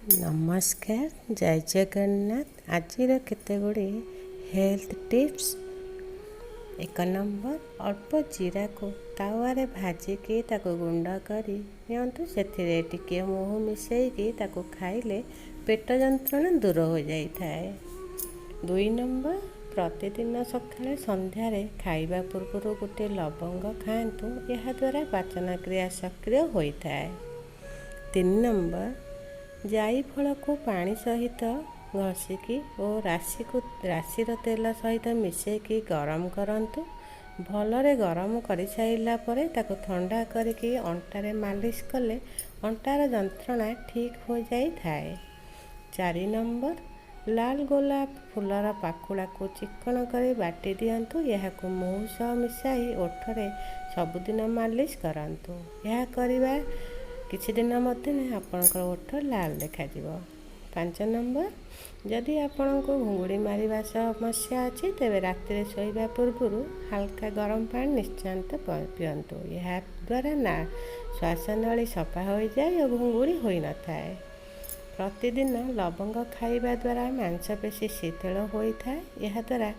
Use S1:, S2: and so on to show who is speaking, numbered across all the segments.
S1: ନମସ୍କାର, ଜୟ ଜଗନ୍ନାଥ। ଆଜିର କେତେଗୁଡ଼ିଏ ହେଲ୍ଥ ଟିପ୍ସ। 1 ନମ୍ବର, ଅଳ୍ପ ଜିରାକୁ ତାୱାରେ ଭାଜିକି ତାକୁ ଗୁଣ୍ଡ କରି ନିଅନ୍ତୁ। ସେଥିରେ ଟିକିଏ ମହୁ ମିଶାଇକି ତାକୁ ଖାଇଲେ ପେଟ ଯନ୍ତ୍ରଣା ଦୂର ହୋଇଯାଇଥାଏ। 2 ନମ୍ବର, ପ୍ରତିଦିନ ସକାଳେ ସନ୍ଧ୍ୟାରେ ଖାଇବା ପୂର୍ବରୁ ଗୋଟିଏ ଲବଙ୍ଗ ଖାଆନ୍ତୁ। ଏହାଦ୍ୱାରା ପାଚନ କ୍ରିୟା ସକ୍ରିୟ ହୋଇଥାଏ। 3 ନମ୍ବର, ଜାଇଫଳକୁ ପାଣି ସହିତ ଘଷିକି ଓ ରାଶିର ତେଲ ସହିତ ମିଶାଇକି ଗରମ କରନ୍ତୁ। ଭଲରେ ଗରମ କରିସାରିଲା ପରେ ତାକୁ ଥଣ୍ଡା କରିକି ଅଣ୍ଟାରେ ମାଲିସ କଲେ ଅଣ୍ଟାର ଯନ୍ତ୍ରଣା ଠିକ୍ ହୋଇଯାଇଥାଏ। 4 ନମ୍ବର, ଲାଲ ଗୋଲାପ ଫୁଲର ପାଖୁଡ଼ାକୁ ଚିକ୍କଣ କରି ବାଟି ଦିଅନ୍ତୁ। ଏହାକୁ ମହୁ ସହ ମିଶାଇ ଓଠରେ ସବୁଦିନ ମାଲିସ କରନ୍ତୁ। ଏହା କରିବା କିଛି ଦିନ ମଧ୍ୟରେ ଆପଣଙ୍କର ଓଠ ଲାଲ ଦେଖାଯିବ। 5 ନମ୍ବର, ଯଦି ଆପଣଙ୍କୁ ଘୁଙ୍ଗୁଡ଼ି ମାରିବା ସମସ୍ୟା ଅଛି ତେବେ ରାତିରେ ଶୋଇବା ପୂର୍ବରୁ ହାଲକା ଗରମ ପାଣି ନିଶ୍ଚିନ୍ତ ପିଅନ୍ତୁ। ଏହା ଦ୍ୱାରା ଶ୍ୱାସନଳୀ ସଫା ହୋଇଯାଏ ଓ ଘୁଙ୍ଗୁଡ଼ି ହୋଇନଥାଏ। ପ୍ରତିଦିନ ଲବଙ୍ଗ ଖାଇବା ଦ୍ୱାରା ମାଂସପେଶୀ ଶିଥିଳ ହୋଇଥାଏ। ଏହାଦ୍ୱାରା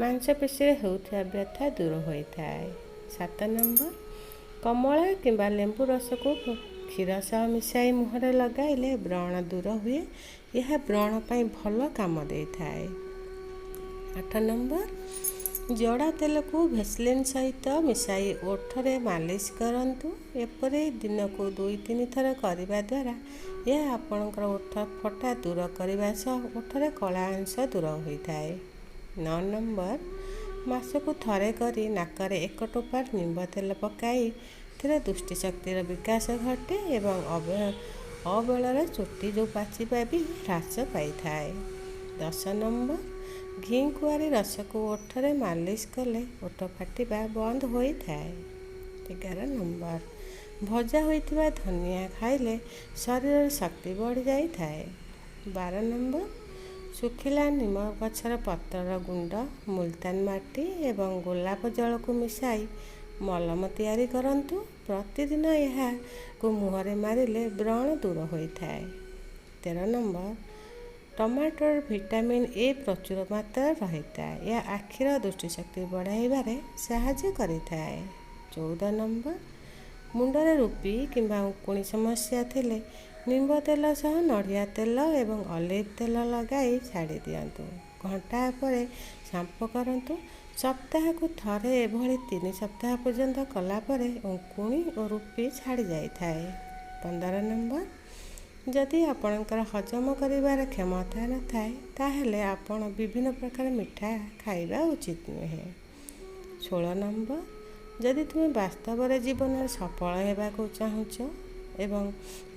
S1: ମାଂସପେଶୀରେ ହେଉଥିବା ବ୍ୟଥା ଦୂର ହୋଇଥାଏ। 7 ନମ୍ବର, କମଳା କିମ୍ବା ଲେମ୍ବୁ ରସକୁ କ୍ଷୀର ସହ ମିଶାଇ ମୁହଁରେ ଲଗାଇଲେ ବ୍ରଣ ଦୂର ହୁଏ। ଏହା ବ୍ରଣ ପାଇଁ ଭଲ କାମ ଦେଇଥାଏ। 8 ନମ୍ବର, ଜଡ଼ା ତେଲକୁ ଭେସଲିନ୍ ସହିତ ମିଶାଇ ଓଠରେ ମାଲିସ କରନ୍ତୁ। ଏପରି ଦିନକୁ 2-3 ଥର କରିବା ଦ୍ୱାରା ଏହା ଆପଣଙ୍କର ଓଠ ଫଟା ଦୂର କରିବା ସହ ଓଠରେ କଳା ଅଂଶ ଦୂର ହୋଇଥାଏ। 9 ନମ୍ବର, ମାସକୁ ଥରେ କରି ନାକରେ 1 ଟୋପା ନିମ୍ବ ତେଲ ପକାଇ ଏଥିରେ ଦୃଷ୍ଟିଶକ୍ତିର ବିକାଶ ଘଟେ ଏବଂ ଅବେଳରେ ଚୁଟି ପାଚିବା ବି ହ୍ରାସ ପାଇଥାଏ। 10 ନମ୍ବର, ଘି କୁଆଁରୀ ରସକୁ ଓଠରେ ମାଲିସ କଲେ ଓଠ ଫାଟିବା ବନ୍ଦ ହୋଇଥାଏ। 11 ନମ୍ବର, ଭଜା ହୋଇଥିବା ଧନିଆ ଖାଇଲେ ଶରୀରରେ ଶକ୍ତି ବଢ଼ିଯାଇଥାଏ। 12 ନମ୍ବର, ଶୁଖିଲା ନିମ ଗଛର ପତ୍ରର ଗୁଣ୍ଡ, ମୁଲତାନ ମାଟି ଏବଂ ଗୋଲାପ ଜଳକୁ ମିଶାଇ ମଲମ ତିଆରି କରନ୍ତୁ। ପ୍ରତିଦିନ ଏହାକୁ ମୁହଁରେ ମାରିଲେ ବ୍ରଣ ଦୂର ହୋଇଥାଏ। 13 ନମ୍ବର, ଟମାଟୋରେ ଭିଟାମିନ୍ ଏ ପ୍ରଚୁର ମାତ୍ରାରେ ରହିଥାଏ। ଏହା ଆଖିର ଦୃଷ୍ଟିଶକ୍ତି ବଢ଼ାଇବାରେ ସାହାଯ୍ୟ କରିଥାଏ। 14 ନମ୍ବର, ମୁଣ୍ଡରେ ରୁପି କିମ୍ବା ଉକୁଣି ସମସ୍ୟା ଥିଲେ ନିମ୍ବ ତେଲ ସହ ନଡ଼ିଆ ତେଲ ଏବଂ ଅଲିଭ ତେଲ ଲଗାଇ ଛାଡ଼ି ଦିଅନ୍ତୁ। ଘଣ୍ଟାଏ ପରେ ସାମ୍ପୁ କରନ୍ତୁ। ସପ୍ତାହକୁ ଥରେ ଏଭଳି 3 ସପ୍ତାହ ପର୍ଯ୍ୟନ୍ତ କଲା ପରେ ଉକୁଣି ଓ ରୁପି ଛାଡ଼ି ଯାଇଥାଏ। 15 ନମ୍ବର, ଯଦି ଆପଣଙ୍କର ହଜମ କରିବାର କ୍ଷମତା ନଥାଏ ତାହେଲେ ଆପଣ ବିଭିନ୍ନ ପ୍ରକାର ମିଠା ଖାଇବା ଉଚିତ ନୁହେଁ। 16 ନମ୍ବର, ଯଦି ତୁମେ ବାସ୍ତବରେ ଜୀବନରେ ସଫଳ ହେବାକୁ ଚାହୁଁଛ ଏବଂ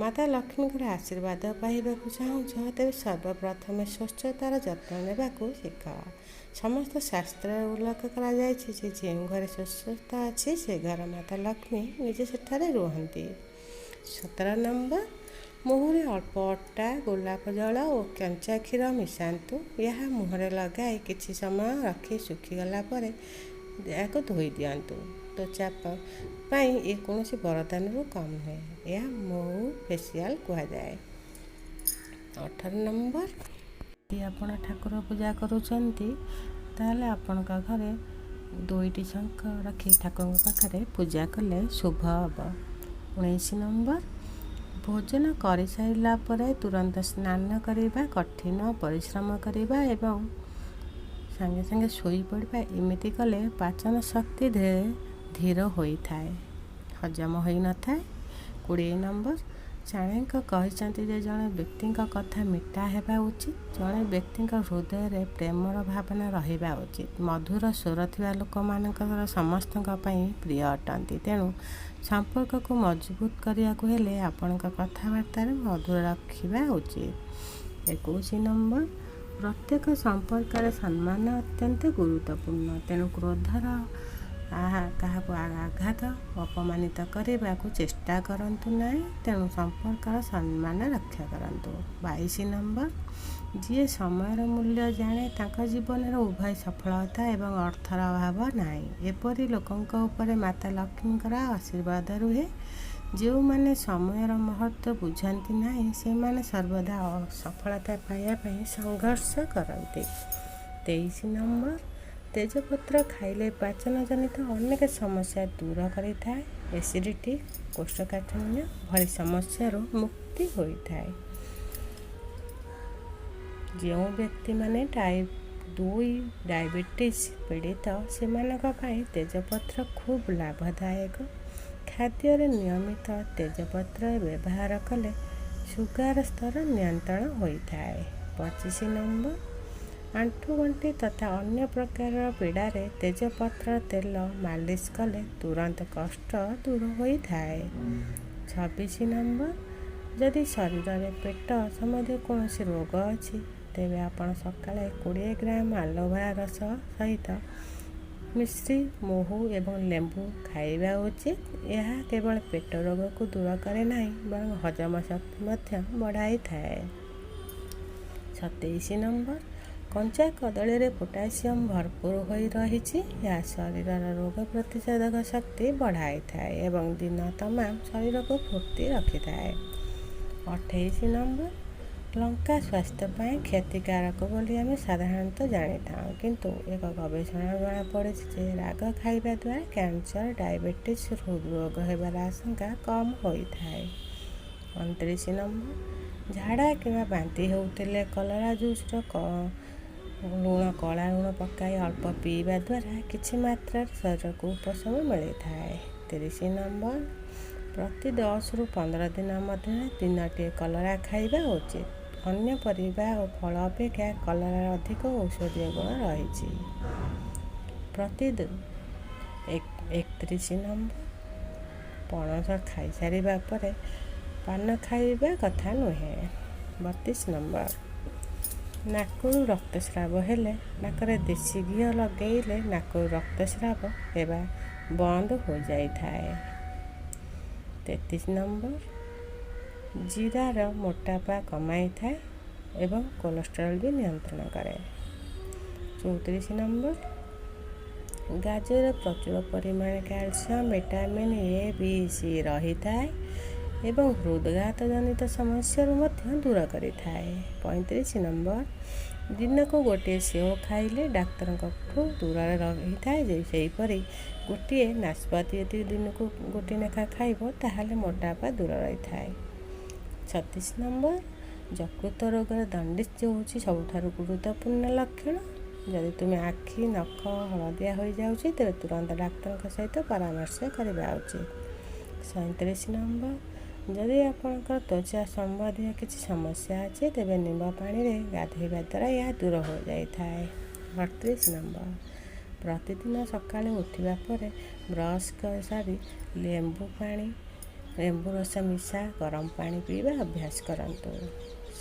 S1: ମାତା ଲକ୍ଷ୍ମୀଙ୍କର ଆଶୀର୍ବାଦ ପାଇବାକୁ ଚାହୁଁଛ ତେବେ ସର୍ବପ୍ରଥମେ ସ୍ୱଚ୍ଛତାର ଯତ୍ନ ନେବାକୁ ଶିଖ। ସମସ୍ତ ଶାସ୍ତ୍ରରେ ଉଲ୍ଲେଖ କରାଯାଇଛି ଯେ ଯେଉଁ ଘରେ ସ୍ୱଚ୍ଛତା ଅଛି ସେ ଘର ମାତା ଲକ୍ଷ୍ମୀ ନିଜେ ସେଠାରେ ରୁହନ୍ତି। 17 ନମ୍ବର, ମୁହଁରେ ଅଳ୍ପ ଅଟା, ଗୋଲାପ ଜଳ ଓ କଞ୍ଚା କ୍ଷୀର ମିଶାନ୍ତୁ। ଏହା ମୁହଁରେ ଲଗାଇ କିଛି ସମୟ ରଖି ଶୁଖିଗଲା ପରେ ଏହାକୁ ଧୋଇ ଦିଅନ୍ତୁ। ତ୍ୱଚା ପାଇଁ ଏ କୌଣସି ବରଦାନରୁ କମ୍ ନୁହେଁ। ଏହା ମହୁ ଫେସିଆଲ କୁହାଯାଏ। 18 ନମ୍ବର, ଯଦି ଆପଣ ଠାକୁର ପୂଜା କରୁଛନ୍ତି ତାହେଲେ ଆପଣଙ୍କ ଘରେ 2ଟି ଶଙ୍ଖ ରଖି ଠାକୁରଙ୍କ ପାଖରେ ପୂଜା କଲେ ଶୁଭ ହେବ। 19 ନମ୍ବର, ଭୋଜନ କରିସାରିଲା ପରେ ତୁରନ୍ତ ସ୍ନାନ କରିବା, କଠିନ ପରିଶ୍ରମ କରିବା ଏବଂ ସାଙ୍ଗେ ସାଙ୍ଗେ ଶୋଇପଡ଼ିବା ଏମିତି କଲେ ପାଚନ ଶକ୍ତି ଧୀର ହୋଇଥାଏ, ହଜମ ହୋଇନଥାଏ। 20 ନମ୍ବର, ଚାଣକ୍ୟ କହିଛନ୍ତି ଯେ ଜଣେ ବ୍ୟକ୍ତିଙ୍କ କଥା ମିଠା ହେବା ଉଚିତ। ଜଣେ ବ୍ୟକ୍ତିଙ୍କ ହୃଦୟରେ ପ୍ରେମର ଭାବନା ରହିବା ଉଚିତ। ମଧୁର ସ୍ୱର ଥିବା ଲୋକମାନଙ୍କର ସମସ୍ତଙ୍କ ପାଇଁ ପ୍ରିୟ ଅଟନ୍ତି। ତେଣୁ ସମ୍ପର୍କକୁ ମଜବୁତ କରିବାକୁ ହେଲେ ଆପଣଙ୍କ କଥାବାର୍ତ୍ତାରେ ମଧୁର ରଖିବା ଉଚିତ। 21 ନମ୍ବର, ପ୍ରତ୍ୟେକ ସମ୍ପର୍କରେ ସମ୍ମାନ ଅତ୍ୟନ୍ତ ଗୁରୁତ୍ୱପୂର୍ଣ୍ଣ। ତେଣୁ କ୍ରୋଧର କାହାକୁ ଆଘାତ ଅପମାନିତ କରିବାକୁ ଚେଷ୍ଟା କରନ୍ତୁ ନାହିଁ। ତେଣୁ ସମ୍ପର୍କର ସମ୍ମାନ ରକ୍ଷା କରନ୍ତୁ। 22 ନମ୍ବର, ଯିଏ ସମୟର ମୂଲ୍ୟ ଜାଣେ ତାଙ୍କ ଜୀବନରେ ଉଭୟ ସଫଳତା ଏବଂ ଅର୍ଥର ଅଭାବ ନାହିଁ। ଏପରି ଲୋକଙ୍କ ଉପରେ ମାତା ଲକ୍ଷ୍ମୀଙ୍କର ଆଶୀର୍ବାଦ ରୁହେ। ଯେଉଁମାନେ ସମୟର ମହତ୍ତ୍ୱ ବୁଝନ୍ତି ନାହିଁ ସେମାନେ ସର୍ବଦା ସଫଳତା ପାଇବା ପାଇଁ ସଂଘର୍ଷ କରନ୍ତି। 23 ନମ୍ବର, ତେଜପତ୍ର ଖାଇଲେ ପାଚନ ଜନିତ ଅନେକ ସମସ୍ୟା ଦୂର କରିଥାଏ। ଏସିଡ଼ିଟି, କୋଷ୍ଠକାଠିନ୍ୟ ଭଳି ସମସ୍ୟାରୁ ମୁକ୍ତି ହୋଇଥାଏ। ଯେଉଁ ବ୍ୟକ୍ତିମାନେ ଟାଇପ୍ 2 ଡାଇବେଟିସ୍ ପୀଡ଼ିତ ସେମାନଙ୍କ ପାଇଁ ତେଜପତ୍ର ଖୁବ୍ ଲାଭଦାୟକ। ଖାଦ୍ୟରେ ନିୟମିତ ତେଜପତ୍ର ବ୍ୟବହାର କଲେ ସୁଗାର ସ୍ତର ନିୟନ୍ତ୍ରଣ ହୋଇଥାଏ। 25 ନମ୍ବର, ଆଣ୍ଠୁଗଣ୍ଠି ତଥା ଅନ୍ୟ ପ୍ରକାରର ପୀଡ଼ାରେ ତେଜପତ୍ର ତେଲ ମାଲିସ କଲେ ତୁରନ୍ତ କଷ୍ଟ ଦୂର ହୋଇଥାଏ। 26 ନମ୍ବର, ଯଦି ଶରୀରରେ ପେଟ ସମ୍ବନ୍ଧୀୟ କୌଣସି ରୋଗ ଅଛି ତେବେ ଆପଣ ସକାଳେ 20 ଗ୍ରାମ ଆଲୋଭେରା ରସ ସହିତ ମିଶ୍ରି, ମହୁ ଏବଂ ଲେମ୍ବୁ ଖାଇବା ଉଚିତ। ଏହା କେବଳ ପେଟ ରୋଗକୁ ଦୂର କରେ ନାହିଁ ବରଂ ହଜମ ଶକ୍ତି ମଧ୍ୟ ବଢ଼ାଇଥାଏ। 27 ନମ୍ବର, କଞ୍ଚା କଦଳୀରେ ପୋଟାସିୟମ୍ ଭରପୁର ହୋଇ ରହିଛି। ଏହା ଶରୀରର ରୋଗ ପ୍ରତିରୋଧକ ଶକ୍ତି ବଢ଼ାଇଥାଏ ଏବଂ ଦିନ ତମାମ ଶରୀରକୁ ଫୁର୍ତ୍ତି ରଖିଥାଏ। 28 ନମ୍ବର, ଲଙ୍କା ସ୍ୱାସ୍ଥ୍ୟ ପାଇଁ କ୍ଷତିକାରକ ବୋଲି ଆମେ ସାଧାରଣତଃ ଜାଣିଥାଉ, କିନ୍ତୁ ଏକ ଗବେଷଣାରୁ ଜଣାପଡ଼ିଛି ଯେ ରାଗ ଖାଇବା ଦ୍ୱାରା କ୍ୟାନ୍ସର, ଡାଇବେଟିସ୍, ହୃଦରୋଗ ହେବାର ଆଶଙ୍କା କମ୍ ହୋଇଥାଏ। 29 ନମ୍ବର, ଝାଡ଼ା କିମ୍ବା ବାନ୍ତି ହେଉଥିଲେ କଲରା ଜୁସ୍ର କଳା ଲୁଣ ପକାଇ ଅଳ୍ପ ପିଇବା ଦ୍ୱାରା କିଛି ମାତ୍ରାରେ ଶରୀରକୁ ଉପଶମ ମିଳିଥାଏ। 30 ନମ୍ବର, ପ୍ରତି 10ରୁ 15 ଦିନ ମଧ୍ୟରେ ଦିନଟିଏ କଲରା ଖାଇବା ଉଚିତ। ଅନ୍ୟ ପରିବା ଓ ଫଳ ଅପେକ୍ଷା କଲରାରେ ଅଧିକ ଔଷଧୀୟ ଗୁଣ ରହିଛି। 31 ନମ୍ବର, ପଣସ ଖାଇସାରିବା ପରେ ପାନ ଖାଇବା କଥା ନୁହେଁ। 32 ନମ୍ବର, ନାକରୁ ରକ୍ତସ୍ରାବ ହେଲେ ନାକରେ ଦେଶୀ ଘିଅ ଲଗାଇଲେ ନାକରୁ ରକ୍ତସ୍ରାବ ହେବା ବନ୍ଦ ହୋଇଯାଇଥାଏ। 33 ନମ୍ବର, ଜିରାର ମୋଟାପା କମାଇଥାଏ ଏବଂ କୋଲେଷ୍ଟ୍ରଲ୍ ବି ନିୟନ୍ତ୍ରଣ କରେ। 34 ନମ୍ବର, ଗାଜରରେ ପ୍ରଚୁର ପରିମାଣରେ calcium, vitamin A, B, C ରହିଥାଏ ଏବଂ ହୃଦଘାତ ଜନିତ ସମସ୍ୟାରୁ ମଧ୍ୟ ଦୂର କରିଥାଏ। 35 ନମ୍ବର, ଦିନକୁ ଗୋଟିଏ ସେଓ ଖାଇଲେ ଡାକ୍ତରଙ୍କଠୁ ଦୂରରେ ରହିଥାଏ। ସେହିପରି ଗୋଟିଏ ନାସପାତି ଯଦି ଦିନକୁ ଗୋଟିଏ ଲେଖା ଖାଇବ ତାହେଲେ ମୋଟାପା ଦୂର ରହିଥାଏ। 36 ନମ୍ବର, ଯକୃତ ରୋଗର ଦଣ୍ଡିସ୍ ହେଉଛି ସବୁଠାରୁ ଗୁରୁତ୍ୱପୂର୍ଣ୍ଣ ଲକ୍ଷଣ। ଯଦି ତୁମେ ଆଖି, ନଖ ହଳଦିଆ ହୋଇଯାଉଛି ତେବେ ତୁରନ୍ତ ଡାକ୍ତରଙ୍କ ସହିତ ପରାମର୍ଶ କରିବା ଉଚିତ। 37 ନମ୍ବର, ଯଦି ଆପଣଙ୍କର ତ୍ୱଚା ସମ୍ବନ୍ଧୀୟ କିଛି ସମସ୍ୟା ଅଛି ତେବେ ନିମ୍ବ ପାଣିରେ ଗାଧୋଇବା ଦ୍ୱାରା ଏହା ଦୂର ହୋଇଯାଇଥାଏ। 38 ନମ୍ବର, ପ୍ରତିଦିନ ସକାଳେ ଉଠିବା ପରେ ବ୍ରସ୍ ସାରି ଲେମ୍ବୁ ରସ ମିଶା ଗରମ ପାଣି ପିଇବା ଅଭ୍ୟାସ କରନ୍ତୁ।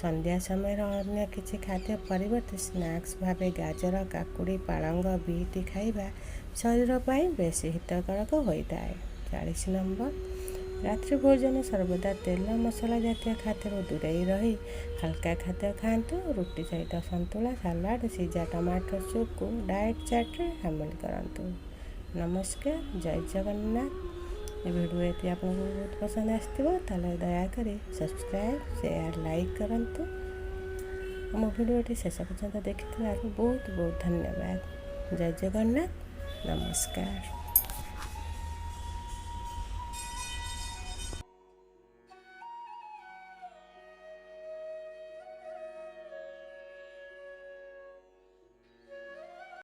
S1: ସନ୍ଧ୍ୟା ସମୟରେ ଅନ୍ୟ କିଛି ଖାଦ୍ୟ ପରିବର୍ତ୍ତେ ସ୍ନାକ୍ସ ଭାବେ ଗାଜର, କାକୁଡ଼ି, ପାଳଙ୍ଗ, ବିଟ୍ ଖାଇବା ଶରୀର ପାଇଁ ବେଶୀ ହିତକାରକ ହୋଇଥାଏ। 40 ନମ୍ବର, ରାତ୍ରି ଭୋଜନ ସର୍ବଦା ତେଲ ମସଲା ଜାତୀୟ ଖାଦ୍ୟରୁ ଦୂରେଇ ରହି ହାଲକା ଖାଦ୍ୟ ଖାଆନ୍ତୁ। ରୁଟି ସହିତ ସନ୍ତୁଳା, ସାଲାଡ଼, ସିଝା ଟମାଟୋ ସୁପ୍କୁ ଡାଏଟ୍ ଚାର୍ଟରେ ସାମିଲ କରନ୍ତୁ। ନମସ୍କାର, ଜୟ ଜଗନ୍ନାଥ। ଏ ଭିଡ଼ିଓ ଯଦି ଆପଣଙ୍କୁ ବହୁତ ପସନ୍ଦ ଆସିଥିବ ତାହେଲେ ଦୟାକରି ସବସ୍କ୍ରାଇବ୍, ସେୟାର, ଲାଇକ୍ କରନ୍ତୁ। ମୋ ଭିଡ଼ିଓଟି ଶେଷ ପର୍ଯ୍ୟନ୍ତ ଦେଖିଥିବାରୁ ବହୁତ ବହୁତ ଧନ୍ୟବାଦ। ଜୟ ଜଗନ୍ନାଥ, ନମସ୍କାର।